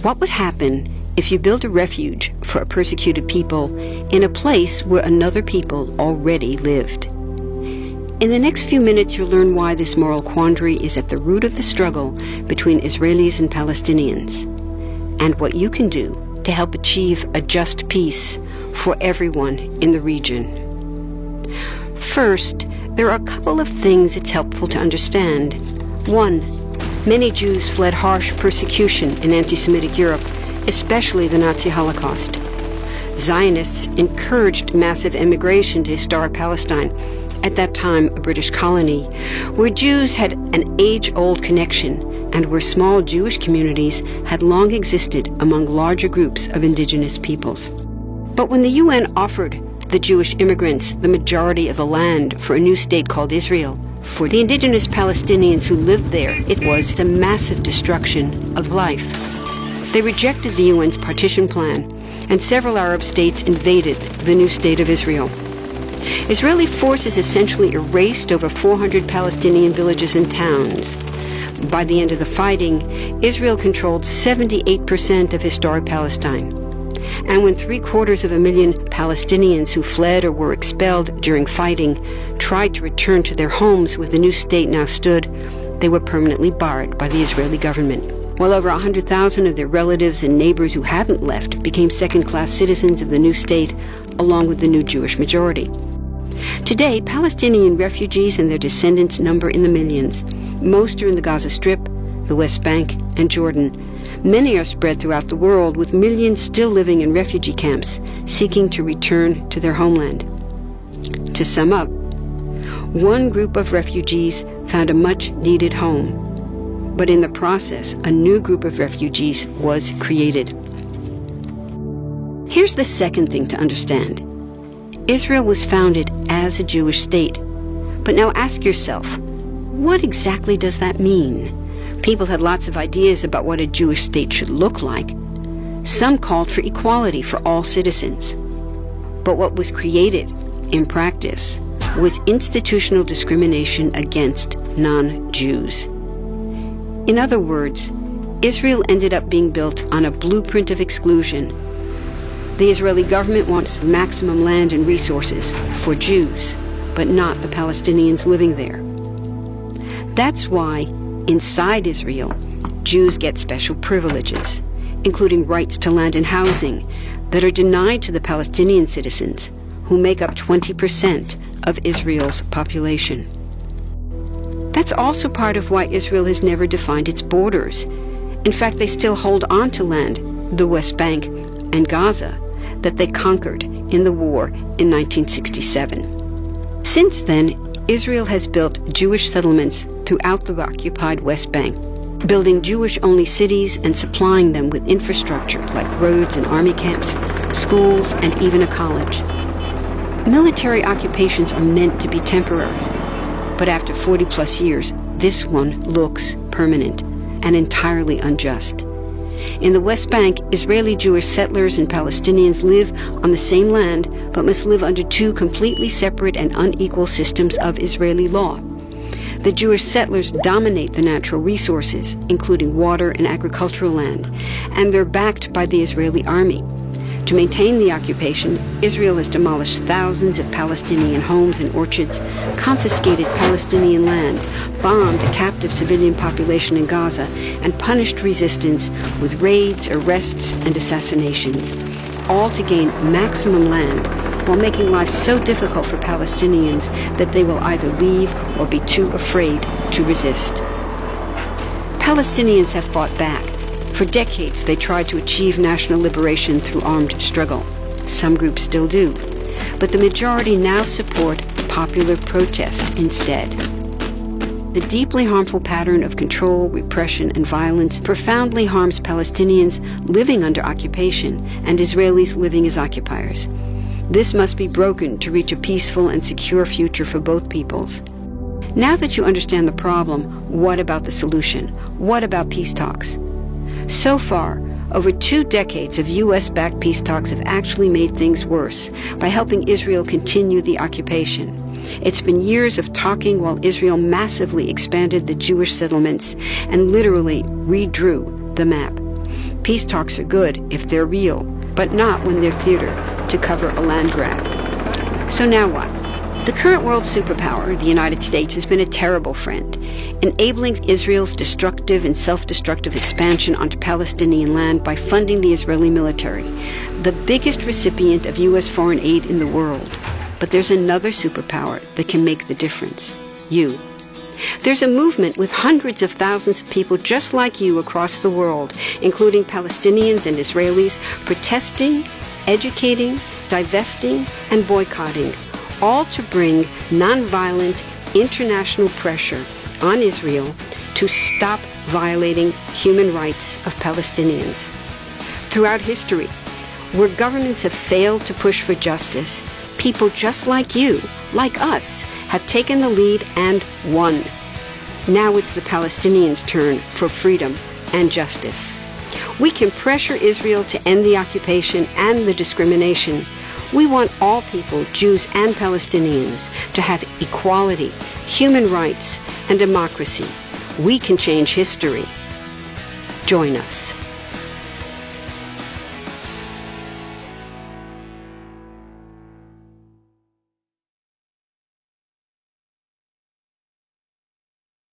What would happen if you built a refuge for a persecuted people in a place where another people already lived? In the next few minutes, you'll learn why this moral quandary is at the root of the struggle between Israelis and Palestinians, and what you can do to help achieve a just peace for everyone in the region. First, there are a couple of things it's helpful to understand. One, many Jews fled harsh persecution in anti-Semitic Europe, especially the Nazi Holocaust. Zionists encouraged massive immigration to historic Palestine, at that time a British colony, where Jews had an age-old connection and where small Jewish communities had long existed among larger groups of indigenous peoples. But when the UN offered the Jewish immigrants the majority of the land for a new state called Israel, for the indigenous Palestinians who lived there, it was a massive destruction of life. They rejected the UN's partition plan, and several Arab states invaded the new state of Israel. Israeli forces essentially erased over 400 Palestinian villages and towns. By the end of the fighting, Israel controlled 78% of historic Palestine. And when 750,000 Palestinians who fled or were expelled during fighting tried to return to their homes where the new state now stood, they were permanently barred by the Israeli government. While over 100,000 of their relatives and neighbors who hadn't left became second-class citizens of the new state, along with the new Jewish majority. Today, Palestinian refugees and their descendants number in the millions. Most are in the Gaza Strip, the West Bank, and Jordan. Many are spread throughout the world, with millions still living in refugee camps, seeking to return to their homeland. To sum up, one group of refugees found a much-needed home, but in the process, a new group of refugees was created. Here's the second thing to understand. Israel was founded as a Jewish state. But now ask yourself, what exactly does that mean? People had lots of ideas about what a Jewish state should look like. Some called for equality for all citizens. But what was created, in practice, was institutional discrimination against non-Jews. In other words, Israel ended up being built on a blueprint of exclusion. The Israeli government wants maximum land and resources for Jews, but not the Palestinians living there. That's why, inside Israel, Jews get special privileges, including rights to land and housing, that are denied to the Palestinian citizens, who make up 20% of Israel's population. That's also part of why Israel has never defined its borders. In fact, they still hold on to land, the West Bank and Gaza, that they conquered in the war in 1967. Since then, Israel has built Jewish settlements throughout the occupied West Bank, building Jewish-only cities and supplying them with infrastructure like roads and army camps, schools, and even a college. Military occupations are meant to be temporary, but after 40-plus years, this one looks permanent and entirely unjust. In the West Bank, Israeli Jewish settlers and Palestinians live on the same land, but must live under two completely separate and unequal systems of Israeli law. The Jewish settlers dominate the natural resources, including water and agricultural land, and they're backed by the Israeli army. To maintain the occupation, Israel has demolished thousands of Palestinian homes and orchards, confiscated Palestinian land, bombed a captive civilian population in Gaza, and punished resistance with raids, arrests, and assassinations, all to gain maximum land, while making life so difficult for Palestinians that they will either leave or be too afraid to resist. Palestinians have fought back. For decades, they tried to achieve national liberation through armed struggle. Some groups still do. But the majority now support popular protest instead. The deeply harmful pattern of control, repression, and violence profoundly harms Palestinians living under occupation and Israelis living as occupiers. This must be broken to reach a peaceful and secure future for both peoples. Now that you understand the problem, what about the solution? What about peace talks? So far, over 2 decades of U.S.-backed peace talks have actually made things worse by helping Israel continue the occupation. It's been years of talking while Israel massively expanded the Jewish settlements and literally redrew the map. Peace talks are good if they're real, but not when they're theater to cover a land grab. So now what? The current world superpower, the United States, has been a terrible friend, enabling Israel's destructive and self-destructive expansion onto Palestinian land by funding the Israeli military, the biggest recipient of U.S. foreign aid in the world. But there's another superpower that can make the difference: you. There's a movement with hundreds of thousands of people just like you across the world, including Palestinians and Israelis, protesting, educating, divesting, and boycotting, all to bring nonviolent international pressure on Israel to stop violating human rights of Palestinians. Throughout history, where governments have failed to push for justice, people just like you, like us, have taken the lead and won. Now it's the Palestinians' turn for freedom and justice. We can pressure Israel to end the occupation and the discrimination. We want all people, Jews and Palestinians, to have equality, human rights, and democracy. We can change history. Join us.